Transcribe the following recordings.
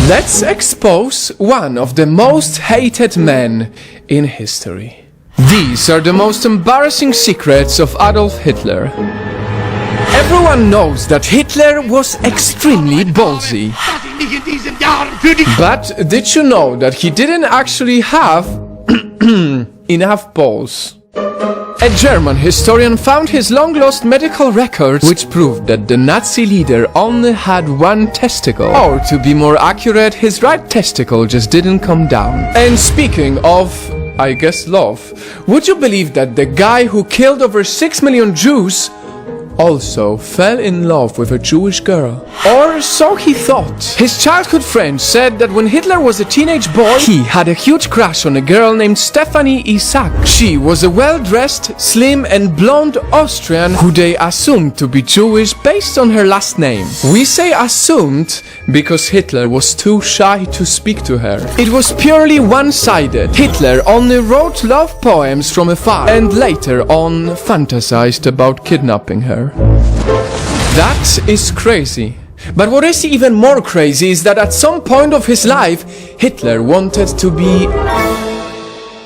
Let's expose one of the most hated men in history. These are the most embarrassing secrets of Adolf Hitler. Everyone knows that Hitler was extremely ballsy. But did you know that he didn't actually have enough balls? A German historian found his long-lost medical records, which proved that the Nazi leader only had one testicle. Or to be more accurate, his right testicle just didn't come down. And speaking of, I guess, love, would you believe that the guy who killed over 6 million Jews also fell in love with a Jewish girl? Or so he thought. His childhood friend said that when Hitler was a teenage boy, he had a huge crush on a girl named Stefanie Isaak. She was a well-dressed, slim and blonde Austrian who they assumed to be Jewish based on her last name. We say assumed because Hitler was too shy to speak to her. It was purely one-sided. Hitler only wrote love poems from afar and later on fantasized about kidnapping her. That is crazy. But what is even more crazy is that at some point of his life, Hitler wanted to be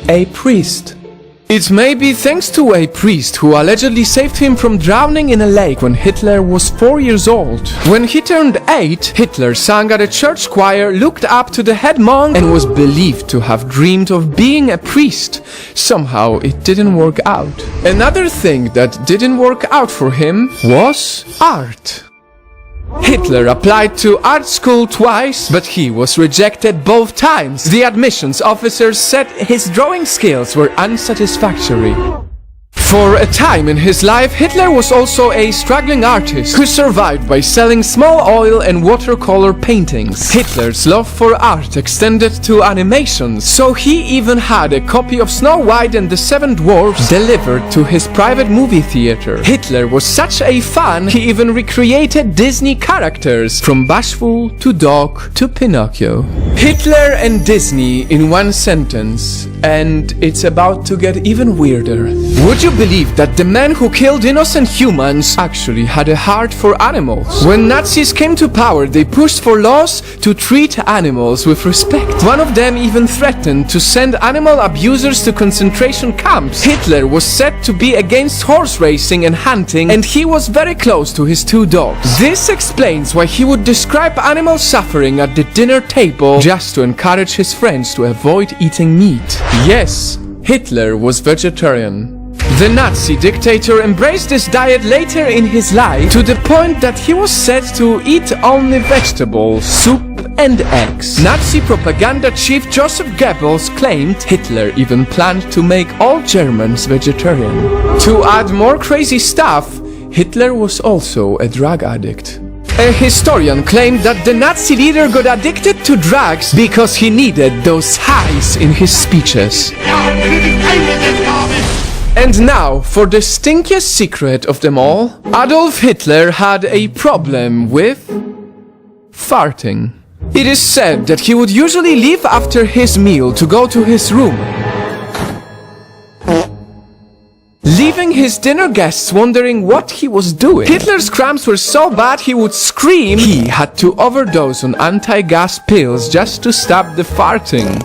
a priest. It may be thanks to a priest who allegedly saved him from drowning in a lake when Hitler was 4 years old. When he turned 8, Hitler sang at a church choir, looked up to the head monk, and was believed to have dreamed of being a priest. Somehow it didn't work out. Another thing that didn't work out for him was art. Hitler applied to art school twice, but he was rejected both times. The admissions officers said his drawing skills were unsatisfactory. For a time in his life, Hitler was also a struggling artist who survived by selling small oil and watercolor paintings. Hitler's love for art extended to animations, so he even had a copy of Snow White and the Seven Dwarfs delivered to his private movie theater. Hitler was such a fan, he even recreated Disney characters, from Bashful to Doc to Pinocchio. Hitler and Disney in one sentence, and it's about to get even weirder. Would you believe that the man who killed innocent humans actually had a heart for animals? When Nazis came to power, they pushed for laws to treat animals with respect. One of them even threatened to send animal abusers to concentration camps. Hitler was said to be against horse racing and hunting, and he was very close to his 2 dogs. This explains why he would describe animal suffering at the dinner table just to encourage his friends to avoid eating meat. Yes, Hitler was vegetarian. The Nazi dictator embraced this diet later in his life to the point that he was said to eat only vegetables, soup and eggs. Nazi propaganda chief Joseph Goebbels claimed Hitler even planned to make all Germans vegetarian. To add more crazy stuff, Hitler was also a drug addict. A historian claimed that the Nazi leader got addicted to drugs because he needed those highs in his speeches. And now, for the stinkiest secret of them all, Adolf Hitler had a problem with farting. It is said that he would usually leave after his meal to go to his room, leaving his dinner guests wondering what he was doing. Hitler's cramps were so bad he would scream. He had to overdose on anti-gas pills just to stop the farting.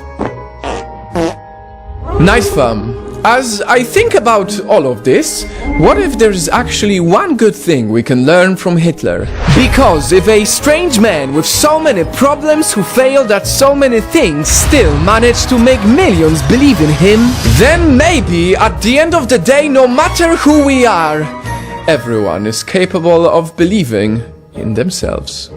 Night fam. As I think about all of this, what if there's actually one good thing we can learn from Hitler? Because if a strange man with so many problems who failed at so many things still managed to make millions believe in him, then maybe at the end of the day, no matter who we are, everyone is capable of believing in themselves.